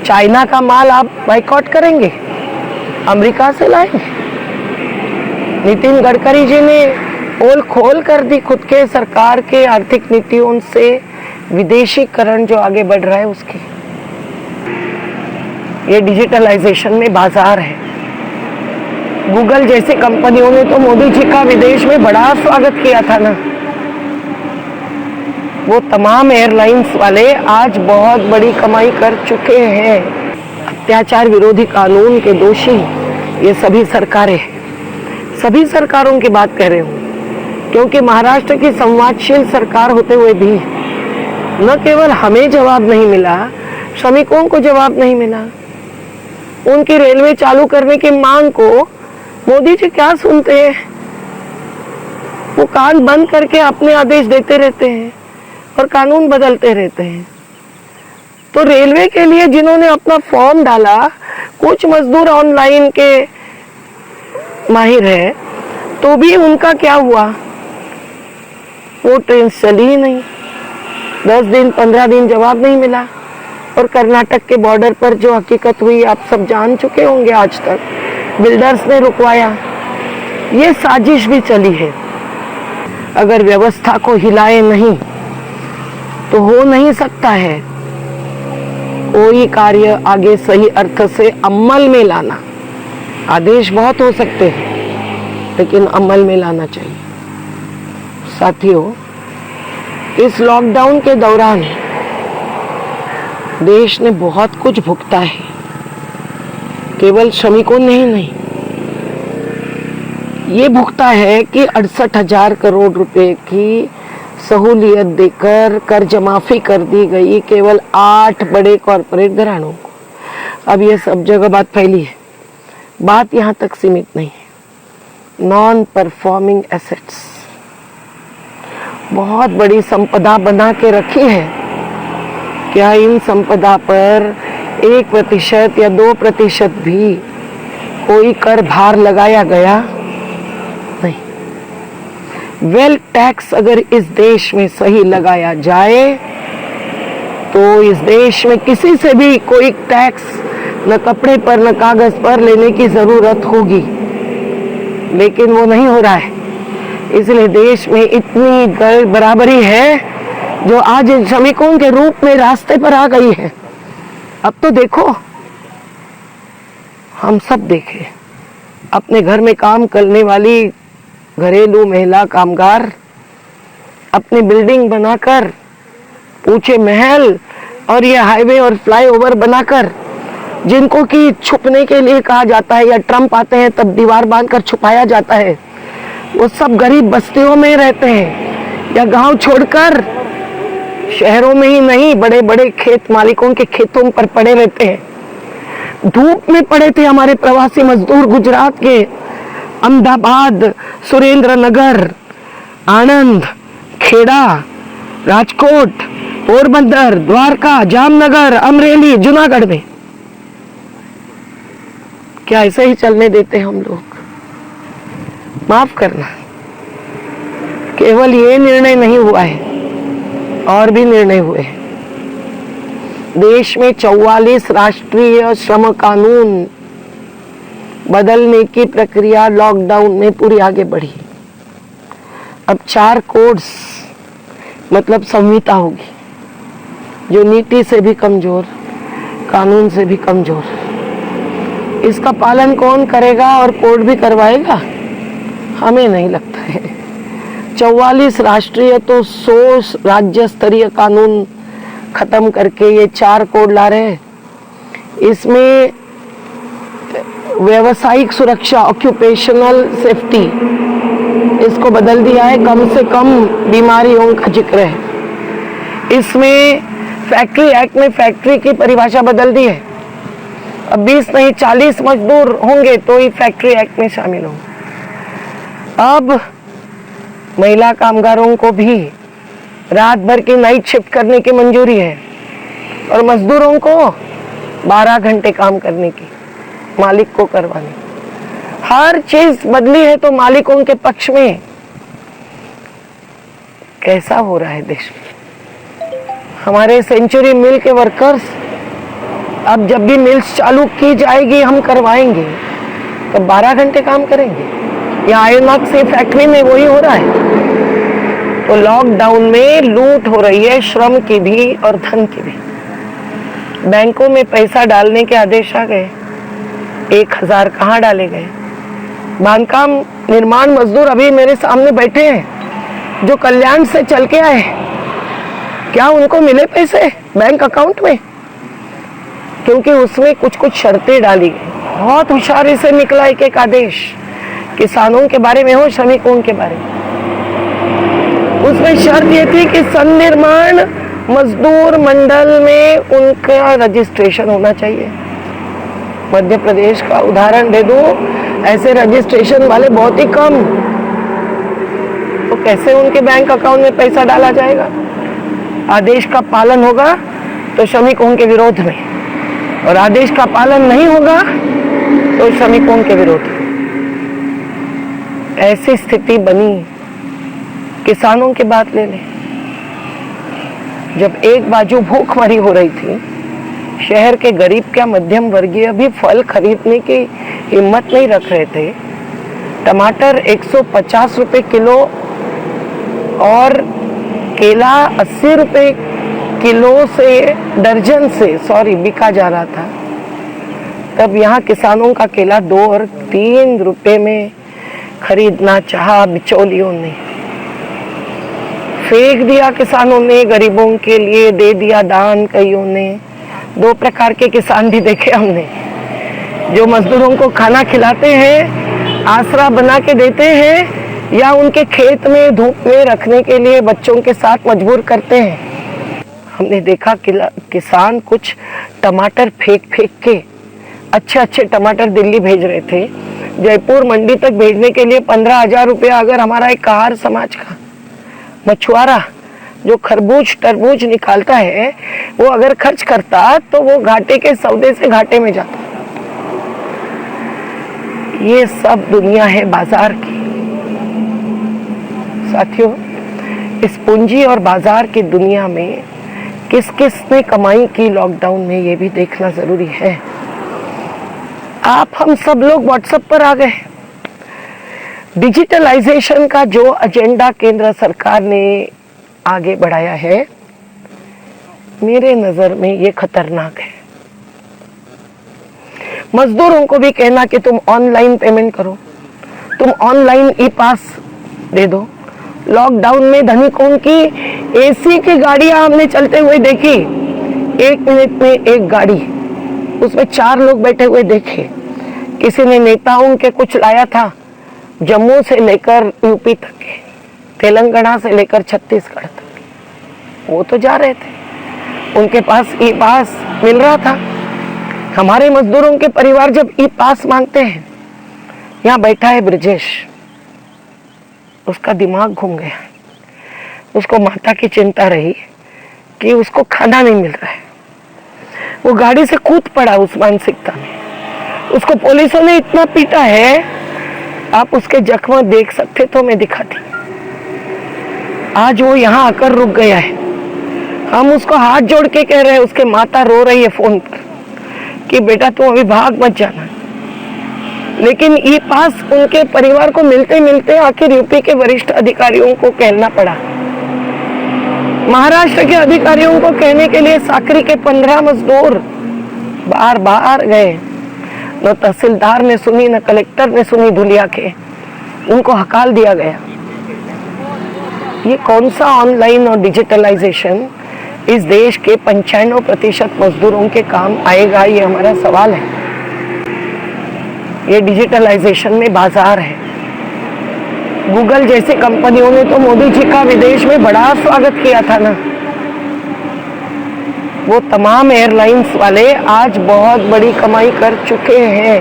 China का माल आप boycott करेंगे, अमेरिका से लाएंगे? नितिन गडकरी जी ने पोल खोल कर दी खुद के सरकार के आर्थिक नीतियों से विदेशीकरण जो आगे बढ़ रहा है उसकी। ये डिजिटलाइजेशन में बाजार है। गूगल जैसी कंपनियों ने तो मोदी जी का विदेश में बड़ा स्वागत किया था ना। वो तमाम एयरलाइंस वाले आज बहुत बड़ी कमाई कर चुके हैं। अत्याचार विरोधी कानून के दोषी ये सभी सरकारें, सभी सरकारों की बात कह रहे हूँ, क्योंकि महाराष्ट्र की संवादशील सरकार होते हुए भी न केवल हमें जवाब नहीं मिला, श्रमिकों को जवाब नहीं मिला। उनकी रेलवे चालू करने की मांग को मोदी जी क्या सुनते हैं? वो कान बंद करके अपने आदेश देते रहते हैं और कानून बदलते रहते हैं। तो रेलवे के लिए जिन्होंने अपना फॉर्म डाला, कुछ मजदूर ऑनलाइन के माहिर है, तो भी उनका क्या हुआ? वो ट्रेन चली ही नहीं, 10 दिन 15 दिन जवाब नहीं मिला। और कर्नाटक के बॉर्डर पर जो हकीकत हुई आप सब जान चुके होंगे। आज तक बिल्डर्स ने रुकवाया। ये साजिश भी चली है। अगर व्यवस्था को हिलाए नहीं तो हो नहीं सकता है कोई कार्य आगे सही अर्थ से अमल में लाना। आदेश बहुत हो सकते हैं, लेकिन अमल में लाना चाहिए। साथियों, इस लॉकडाउन के दौरान देश ने बहुत कुछ भुगता है, केवल श्रमिकों ने ही नहीं। ये भुगता है कि 68,000 करोड़ रुपए की सहूलियत देकर कर्ज माफी कर दी गई केवल 8 बड़े कॉरपोरेट घरानों को। अब ये सब जगह बात फैली है। बात यहाँ तक सीमित नहीं है। नॉन परफॉर्मिंग एसेट्स बहुत बड़ी संपदा बना के रखी है। क्या इन संपदा पर 1% या 2% भी कोई कर भार लगाया गया? नहीं। वेल्थ टैक्स अगर इस देश में सही लगाया जाए तो इस देश में किसी से भी कोई टैक्स न कपड़े पर न कागज पर लेने की जरूरत होगी, लेकिन वो नहीं हो रहा है। इसलिए देश में इतनी बराबरी है जो आज श्रमिकों के रूप में रास्ते पर आ गई है। अब तो देखो, हम सब देखें, अपने घर में काम करने वाली घरेलू महिला कामगार अपनी बिल्डिंग बनाकर, ऊंचे महल और ये हाईवे और फ्लाईओवर बनाकर, जिनको कि छुपने के लिए कहा जाता है या ट्रम्प आते हैं तब दीवार बांधकर छुपाया जाता है, वो सब गरीब बस्तियों में रहते हैं या गांव छोड़कर शहरों में ही नहीं, बड़े बड़े खेत मालिकों के खेतों पर पड़े रहते हैं। धूप में पड़े थे हमारे प्रवासी मजदूर गुजरात के अहमदाबाद, सुरेंद्र नगर, आनंद, खेड़ा, राजकोट, पोरबंदर, द्वारका, जामनगर, अमरेली, जूनागढ़ में। क्या ऐसे ही चलने देते हम लोग? माफ करना, केवल ये निर्णय नहीं हुआ है, और भी निर्णय हुए। देश में 44 राष्ट्रीय श्रम कानून बदलने की प्रक्रिया लॉकडाउन में पूरी आगे बढ़ी। अब 4 कोड्स मतलब संहिता होगी, जो नीति से भी कमजोर, कानून से भी कमजोर। इसका पालन कौन करेगा और कोड भी करवाएगा? हमें नहीं लगता है। 44 राष्ट्रीय तो 100 राज्य स्तरीय कानून खत्म करके ये 4 कोड ला रहे हैं। इसमें व्यावसायिक सुरक्षा, ऑक्यूपेशनल सेफ्टी, इसको बदल दिया है। कम से कम बीमारियों का जिक्र है। इसमें फैक्ट्री एक्ट में फैक्ट्री की परिभाषा बदल दी है। अब 20 नहीं 40 मजदूर होंगे तो ही फैक्ट्री एक्ट में शामिल होंगे। अब महिला कामगारों को भी रात भर की नाइट शिफ्ट करने की मंजूरी है और मजदूरों को 12 घंटे काम करने की, मालिक को करवाने। हर चीज बदली है तो मालिकों के पक्ष में। कैसा हो रहा है देश में? हमारे सेंचुरी मिल के वर्कर्स अब जब भी मिल्स चालू की जाएगी हम करवाएंगे, तो 12 घंटे काम करेंगे। या आयोनॉक्स से फैक्ट्री में वही हो रहा है। तो लॉकडाउन में लूट हो रही है, श्रम की भी और धन की भी। बैंकों में पैसा डालने के आदेश आ गए, 1000 कहाँ डाले गए। बांधकाम निर्माण मजदूर अभी मेरे सामने बैठे हैं जो कल्याण से चल के आए, क्या उनको मिले पैसे बैंक अकाउंट में? क्योंकि उसमें कुछ कुछ शर्तें डाली गई। बहुत होशियारी से निकला एक आदेश, किसानों के बारे में हो, श्रमिकों के बारे में। उसमें शर्त ये थी कि सन्निर्माण मजदूर मंडल में उनका रजिस्ट्रेशन होना चाहिए। मध्य प्रदेश का उदाहरण दे दूं, ऐसे रजिस्ट्रेशन वाले बहुत ही कम। तो कैसे उनके बैंक अकाउंट में पैसा डाला जाएगा? आदेश का पालन होगा तो श्रमिकों के विरोध में, और आदेश का पालन नहीं होगा तो श्रमिकों के विरोध में। ऐसी स्थिति बनी। किसानों की बात ले लें, जब एक बाजू भूखमरी हो रही थी, शहर के गरीब क्या मध्यम वर्गीय भी फल खरीदने की हिम्मत नहीं रख रहे थे। टमाटर 150 रुपए किलो और केला 80 रुपए किलो से दर्जन से बिका जा रहा था। तब यहाँ किसानों का केला 2 और 3 रुपए में खरीदना चाहा बिचौलियों ने। फेंक दिया किसानों ने, गरीबों के लिए दे दिया दान कईयों ने। 2 प्रकार के किसान भी देखे हमने, जो मजदूरों को खाना खिलाते हैं, आसरा बना के देते हैं, या उनके खेत में धूप में रखने के लिए बच्चों के साथ मजबूर करते हैं। हमने देखा किसान कुछ टमाटर फेंक के अच्छे टमाटर दिल्ली भेज रहे थे। जयपुर मंडी तक भेजने के लिए 15,000 रुपया अगर हमारा एक कहार समाज का मछुआरा जो खरबूज तरबूज निकालता है, वो अगर खर्च करता तो वो घाटे के सौदे से घाटे में जाता। ये सब दुनिया है बाजार की। साथियों, इस पूंजी और बाजार की दुनिया में किस किस ने कमाई की लॉकडाउन में, ये भी देखना जरूरी है। आप हम सब लोग व्हाट्सएप पर आ गए। डिजिटलाइजेशन का जो एजेंडा केंद्र सरकार ने आगे बढ़ाया है, मेरे नजर में ये खतरनाक है। मजदूरों को भी कहना कि तुम ऑनलाइन पेमेंट करो, तुम ऑनलाइन ई पास दे दो। लॉकडाउन में धनिकों की एसी की गाड़ियां हमने चलते हुए देखी। 1 मिनट में एक गाड़ी, उसमें 4 लोग बैठे हुए देखे। किसी ने नेताओं के कुछ लाया था, जम्मू से लेकर यूपी तक के, तेलंगाना से लेकर छत्तीसगढ़ तक, वो तो जा रहे थे, उनके पास ई पास मिल रहा था। हमारे मजदूरों के परिवार जब ई पास मांगते हैं, यहाँ बैठा है ब्रजेश, उसका दिमाग घूम गया। उसको माता की चिंता रही कि उसको खाना नहीं मिल रहा है। वो गाड़ी से कूद पड़ा उस मानसिकता में। उसको पुलिसों ने इतना पीटा है, आप उसके जख्म देख सकते तो मैं दिखाती। आज वो यहाँ आकर रुक गया है। हम उसको हाथ जोड़ के कह रहे हैं, उसके माता रो रही है फोन पर कि बेटा तुम अभी भाग मत जाना। लेकिन ई पास उनके परिवार को मिलते मिलते आखिर यूपी के वरिष्ठ अधिकारियों को कहना पड़ा। महाराष्ट्र के अधिकारियों को कहने के लिए साकरी के 15 मजदूर बार गए। न तहसीलदार ने सुनी, न कलेक्टर ने सुनी धुलिया के, उनको हकाल दिया गया। ये कौन सा ऑनलाइन और डिजिटलाइजेशन इस देश के 95% मजदूरों के काम आएगा, ये हमारा सवाल है। ये डिजिटलाइजेशन में बाजार है। गूगल जैसी कंपनियों ने तो मोदी जी का विदेश में बड़ा स्वागत किया था ना। वो तमाम एयरलाइंस वाले आज बहुत बड़ी कमाई कर चुके हैं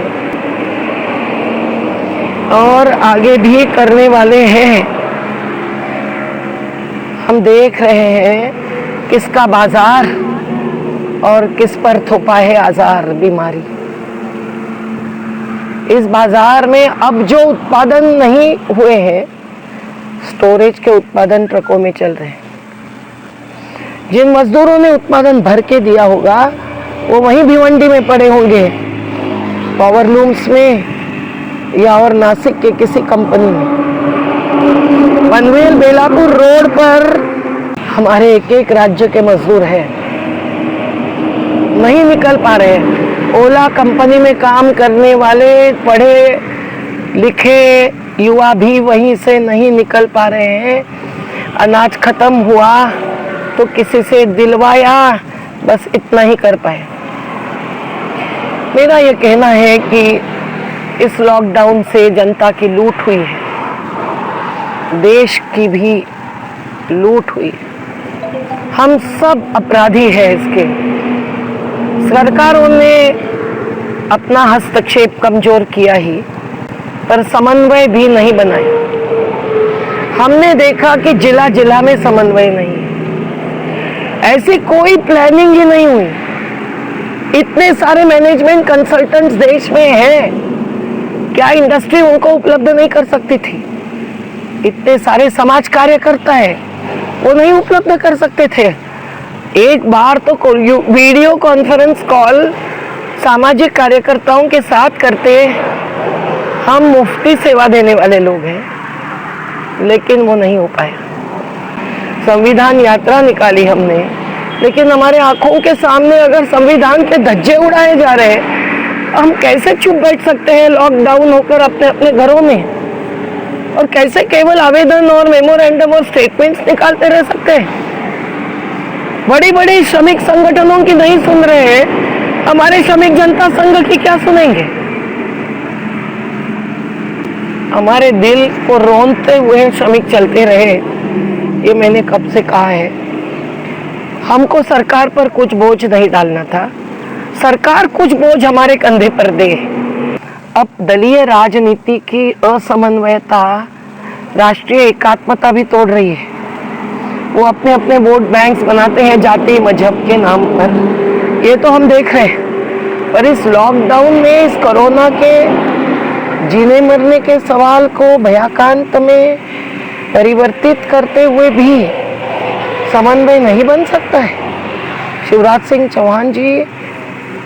और आगे भी करने वाले हैं। हम देख रहे हैं किसका बाजार और किस पर थोपा है आजार बीमारी। इस बाजार में अब जो उत्पादन नहीं हुए हैं, स्टोरेज के उत्पादन ट्रकों में चल रहे हैं। जिन मजदूरों ने उत्पादन भर के दिया होगा, वो वहीं भिवंडी में पड़े होंगे, पावर लूम्स में, या और नासिक के किसी कंपनी में। पनवेल बेलापुर रोड पर हमारे एक एक राज्य के मजदूर हैं, नहीं निकल पा रहे हैं। ओला कंपनी में काम करने वाले पढ़े लिखे युवा भी वहीं से नहीं निकल पा रहे हैं। अनाज खत्म हुआ तो किसी से दिलवाया, बस इतना ही कर पाए। मेरा ये कहना है कि इस लॉकडाउन से जनता की लूट हुई है, देश की भी लूट हुई। हम सब अपराधी हैं इसके। सरकारों ने अपना हस्तक्षेप कमजोर किया ही, पर समन्वय भी नहीं बनाए। हमने देखा कि जिला जिला में समन्वय नहीं है, ऐसी कोई प्लानिंग ही नहीं हुई। इतने सारे मैनेजमेंट कंसल्टेंट्स देश में हैं, क्या इंडस्ट्री उनको उपलब्ध नहीं कर सकती थी? इतने सारे समाज कार्यकर्ता है, वो नहीं उपलब्ध कर सकते थे? एक बार तो वीडियो कॉन्फ्रेंस कॉल सामाजिक कार्यकर्ताओं के साथ करते। हम मुफ्ती सेवा देने वाले लोग हैं, लेकिन वो नहीं हो पाया। संविधान यात्रा निकाली हमने, लेकिन हमारे आंखों के सामने अगर संविधान के धज्जे उड़ाए जा रहे हैं, हम कैसे चुप बैठ सकते हैं लॉकडाउन होकर अपने अपने घरों में? और कैसे केवल आवेदन और मेमोरेंडम और स्टेटमेंट्स निकालते रह सकते हैं? बड़ी बड़ी श्रमिक संगठनों की नहीं सुन रहे हैं, हमारे श्रमिक जनता संघ की क्या सुनेंगे? हमारे दिल को रोंदते हुए श्रमिक चलते रहे, ये मैंने कब से कहा है। हमको सरकार पर कुछ बोझ नहीं डालना था, सरकार कुछ बोझ हमारे कंधे पर दे। अब दलीय राजनीति की असमन्वयता राष्ट्रीय एकात्मता भी तोड़ रही है। वो अपने अपने वोट बैंक्स बनाते हैं जाति मजहब के नाम पर, ये तो हम देख रहे हैं। पर इस लॉकडाउन में, इस कोरोना के जीने मरने के सवाल को भयाकांत में परिवर्तित करते हुए भी समन्वय नहीं बन सकता है। शिवराज सिंह चौहान जी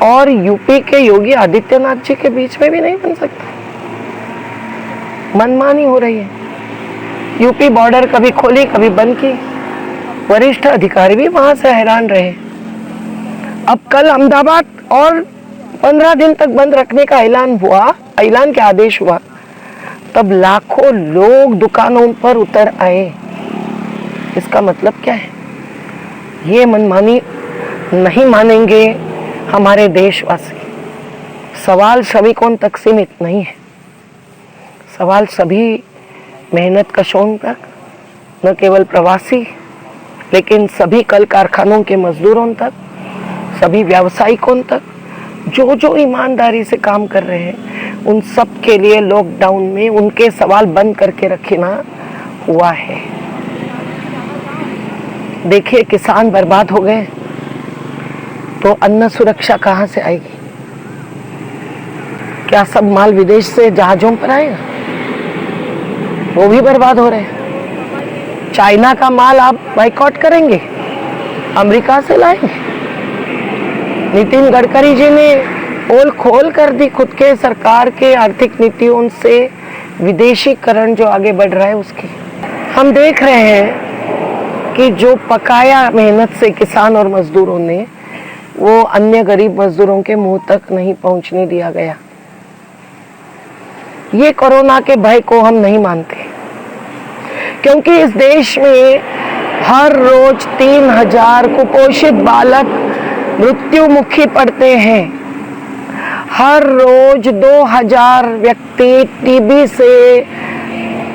और यूपी के योगी आदित्यनाथ जी के बीच में भी नहीं बन सकता। मनमानी हो रही है। यूपी बॉर्डर कभी खोली कभी बंद की, वरिष्ठ अधिकारी भी वहां से हैरान रहे। अब कल अहमदाबाद और 15 दिन तक बंद रखने का ऐलान के आदेश हुआ, तब लाखों लोग दुकानों पर उतर आए। इसका मतलब क्या है? ये मनमानी नहीं मानेंगे हमारे देशवासी। सवाल श्रमिकों तक सीमित नहीं है, सवाल सभी मेहनत कशों तक, न केवल प्रवासी लेकिन सभी कल कारखानों के मजदूरों तक, सभी व्यावसायिकों तक, जो जो ईमानदारी से काम कर रहे हैं, उन सब के लिए लॉकडाउन में उनके सवाल बंद करके रखना हुआ है। देखिए, किसान बर्बाद हो गए तो अन्न सुरक्षा कहां से आएगी? क्या सब माल विदेश से जहाजों पर आएगा? वो भी बर्बाद हो रहे हैं। चाइना का माल आप बाइकआउट करेंगे, अमेरिका से लाएंगे। नितिन गडकरी जी ने पोल खोल कर दी खुद के सरकार के आर्थिक नीतियों से विदेशीकरण जो आगे बढ़ रहा है उसकी। हम देख रहे हैं कि जो पकाया मेहनत से किसान और मजदूरों ने, वो अन्य गरीब मजदूरों के मुंह तक नहीं पहुंचने दिया गया। ये कोरोना के भय को हम नहीं मानते, क्योंकि इस देश में हर रोज 3000 कुपोषित बालक मृत्यु मुखी पड़ते हैं। हर रोज 2000 व्यक्ति टीबी से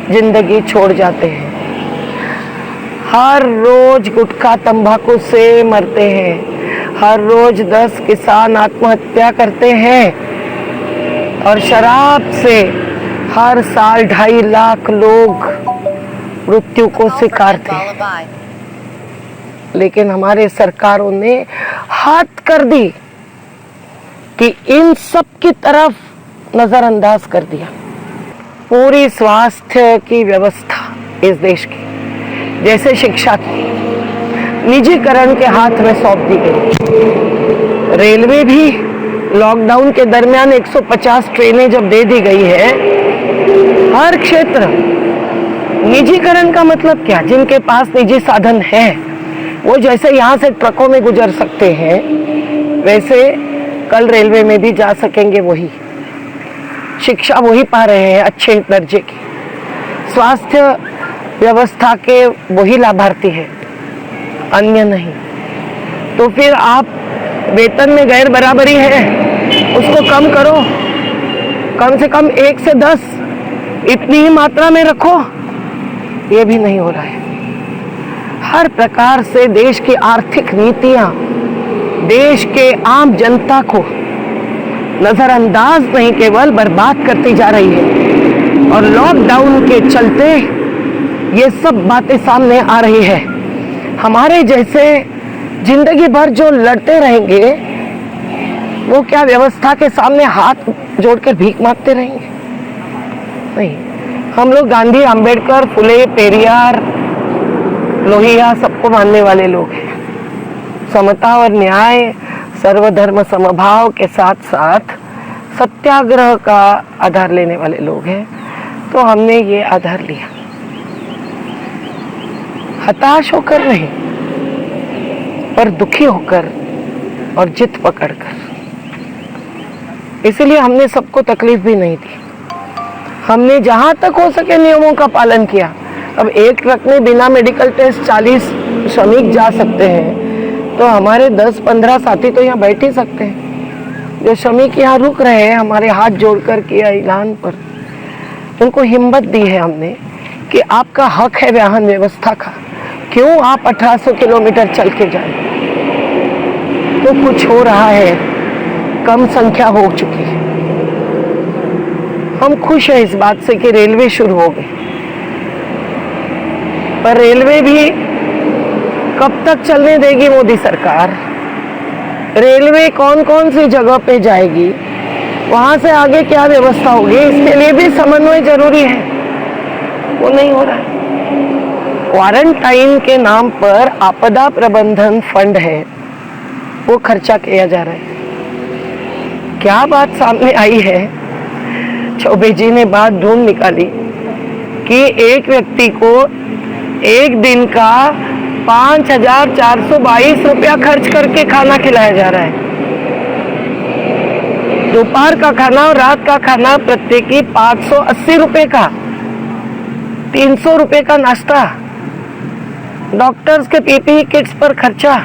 जिंदगी छोड़ जाते हैं। हर रोज गुटखा तंबाकू से मरते हैं। हर रोज 10 किसान आत्महत्या करते हैं। और शराब से हर साल 2.5 लाख लोग मृत्यु को स्वीकारते हैं। लेकिन हमारे सरकारों ने हद कर दी कि इन सब की तरफ नजरअंदाज कर दिया। पूरी स्वास्थ्य की व्यवस्था इस देश की, जैसे शिक्षा की, निजीकरण के हाथ में सौंप दी गई। रेलवे भी लॉकडाउन के दरमियान 150 ट्रेनें जब दे दी गई है, हर क्षेत्र निजीकरण का मतलब क्या? जिनके पास निजी साधन है वो जैसे यहाँ से ट्रकों में गुजर सकते हैं, वैसे कल रेलवे में भी जा सकेंगे। वही शिक्षा वही पा रहे हैं अच्छे दर्जे की, स्वास्थ्य व्यवस्था के वही लाभार्थी है, अन्य नहीं। तो फिर आप वेतन में गैर बराबरी है, उसको कम करो, कम से कम 1 से 10 इतनी ही मात्रा में रखो। ये भी नहीं हो रहा है। हर प्रकार से देश की आर्थिक नीतियां देश के आम जनता को नजरअंदाज नहीं केवल बर्बाद करती जा रही है, और लॉकडाउन के चलते ये सब बातें सामने आ रही है। हमारे जैसे जिंदगी भर जो लड़ते रहेंगे वो क्या व्यवस्था के सामने हाथ जोड़कर भीख मांगते रहेंगे? नहीं, हम लोग गांधी, अंबेडकर, फुले, पेरियार, लोहिया सबको मानने वाले लोग हैं। समता और न्याय, सर्वधर्म समभाव के साथ साथ सत्याग्रह का आधार लेने वाले लोग हैं। तो हमने ये आधार लिया, हताश होकर नहीं पर दुखी होकर और जिद पकड़कर। इसलिए हमने सबको तकलीफ भी नहीं दी। हमने जहां तक हो सके नियमों का पालन किया। अब एक ट्रक में बिना मेडिकल टेस्ट 40 श्रमिक जा सकते हैं, तो हमारे 10-15 साथी तो यहाँ बैठ ही सकते हैं। जो श्रमिक यहाँ रुक रहे हैं, हमारे हाथ जोड़कर किया ऐलान पर, उनको हिम्मत दी है हमने कि आपका हक है वाहन व्यवस्था का, क्यों आप 1800 किलोमीटर चल के जाए? तो कुछ हो रहा है, कम संख्या हो चुकी है। हम खुश हैं इस बात से कि रेलवे शुरू हो गई, पर रेलवे भी कब तक चलने देगी मोदी सरकार? रेलवे कौन कौन सी जगह पे जाएगी, वहां से आगे क्या व्यवस्था होगी, इसके लिए भी समन्वय जरूरी है। वो नहीं हो रहा है। क्वारंटाइन के नाम पर आपदा प्रबंधन फंड है, वो खर्चा किया जा रहा है। क्या बात सामने आई है, चौबे जी ने बात ढूंढ निकाली कि एक व्यक्ति को एक दिन का 5,422 रुपया खर्च करके खाना खिलाया जा रहा है। दोपहर का खाना और रात का खाना प्रत्येकी 580 रुपए का, 300 रुपए का नाश्ता, डॉक्टर्स के पीपीई किट्स पर खर्चा।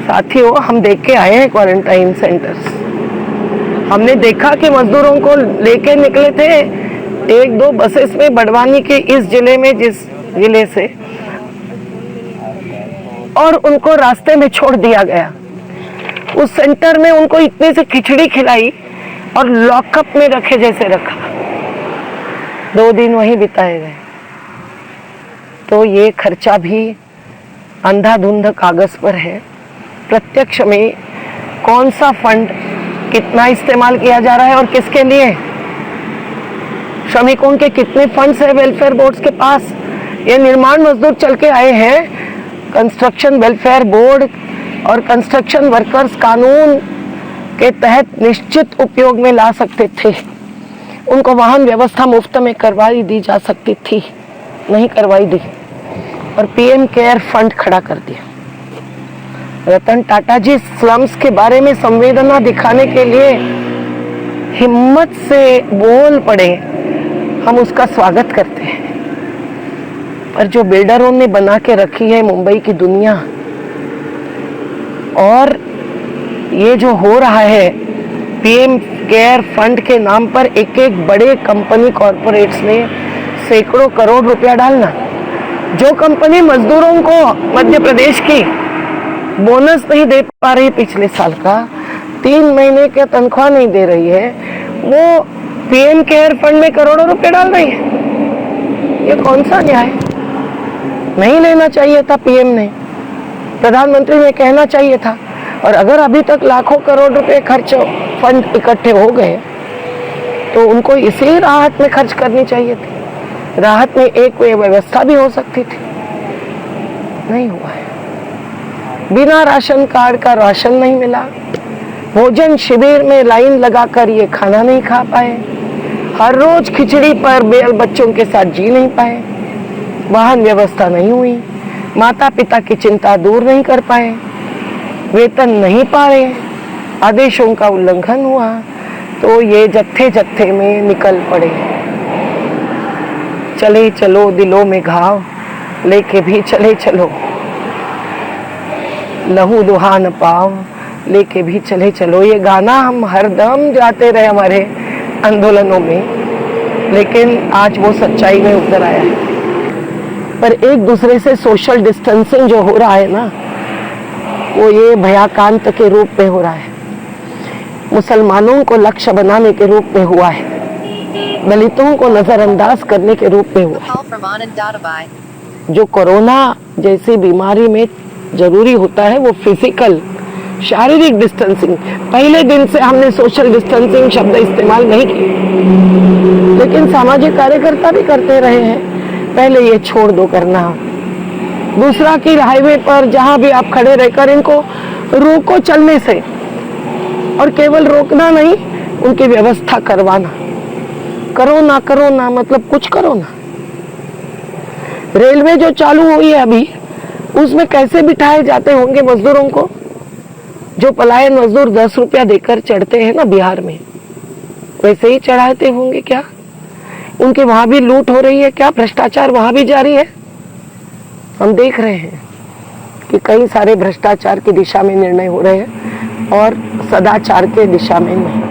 साथियों, हम देख के आए हैं क्वारंटाइन सेंटर्स। हमने देखा कि मजदूरों को लेके निकले थे 1-2 बसेस में बड़वानी के इस जिले में, जिस जिले से, और उनको रास्ते में छोड़ दिया गया। उस सेंटर में उनको इतने से खिचड़ी खिलाई और लॉकअप में रखे जैसे रखा। 2 दिन वहीं बिताए गए। तो ये खर्चा भी अंधाधुंध कागज पर है। प्रत्यक्ष में कौन सा फंड कितना इस्तेमाल किया जा रहा है और किसके लिए? श्रमिकों के कितने फंड्स है वेलफेयर बोर्ड्स के पास? ये निर्माण मजदूर चल के आए हैं, कंस्ट्रक्शन वेलफेयर बोर्ड और कंस्ट्रक्शन वर्कर्स कानून के तहत निश्चित उपयोग में ला सकते थे। उनको वाहन व्यवस्था मुफ्त में करवाई दी जा सकती थी, नहीं करवाई दी, और पीएम केयर फंड खड़ा कर दिया। रतन टाटा जी स्लम्स के बारे में संवेदना दिखाने के लिए हिम्मत से बोल पड़े, हम उसका स्वागत करते हैं। पर जो बिल्डरों ने बना के रखी है मुंबई की दुनिया, और ये जो हो रहा है पीएम केयर फंड के नाम पर एक एक बड़े कंपनी कॉरपोरेट्स ने सैकड़ों करोड़ रुपया डालना। जो कंपनी मजदूरों को मध्य प्रदेश की बोनस नहीं दे पा रही पिछले साल का, 3 महीने का तनख्वाह नहीं दे रही है, वो पीएम केयर फंड में करोड़ों रुपए डाल रही है। ये कौन सा न्याय? नहीं लेना चाहिए था पीएम ने, प्रधानमंत्री ने कहना चाहिए था। और अगर अभी तक लाखों करोड़ रुपए खर्च फंड इकट्ठे हो गए तो उनको इसी राहत में खर्च करनी चाहिए थी। राहत में एक व्यवस्था भी हो सकती थी, नहीं हुआ है। बिना राशन कार्ड का राशन नहीं मिला, भोजन शिविर में लाइन लगाकर ये खाना नहीं खा पाए, हर रोज खिचड़ी पर बेल बच्चों के साथ जी नहीं पाए, वाहन व्यवस्था नहीं हुई, माता पिता की चिंता दूर नहीं कर पाए, वेतन नहीं पा रहे, आदेशों का उल्लंघन हुआ, तो ये जत्थे जत्थे में निकल पड़े। चले चलो दिलों में घाव लेके भी चले चलो, लहू दुहा न पाव लेके भी चले चलो। ये गाना हम हरदम गाते रहे हमारे आंदोलनों में, लेकिन आज वो सच्चाई में उतर आया है। पर एक दूसरे से सोशल डिस्टेंसिंग जो हो रहा है ना, वो ये भयाकांत के रूप में हो रहा है, मुसलमानों को लक्ष्य बनाने के रूप में हुआ है, दलितों को नजरअंदाज करने के रूप में हुआ है। जो कोरोना जैसी बीमारी में जरूरी होता है वो फिजिकल शारीरिक डिस्टेंसिंग, पहले दिन से हमने सोशल डिस्टेंसिंग शब्द इस्तेमाल नहीं किया, लेकिन सामाजिक कार्यकर्ता भी करते रहे हैं। पहले ये छोड़ दो करना। दूसरा कि हाईवे पर जहां भी आप खड़े रहकर इनको रोको चलने से, और केवल रोकना नहीं, उनकी व्यवस्था करवाना। करो ना मतलब कुछ करो ना। रेलवे जो चालू हुई है अभी, उसमें कैसे बिठाए जाते होंगे मजदूरों को? जो पलायन मजदूर 10 रुपया देकर चढ़ते हैं ना बिहार में, वैसे ही चढ़ाते होंगे क्या? उनके वहां भी लूट हो रही है क्या? भ्रष्टाचार वहां भी जारी है? हम देख रहे हैं कि कई सारे भ्रष्टाचार की दिशा में निर्णय हो रहे हैं और सदाचार के दिशा में नहीं।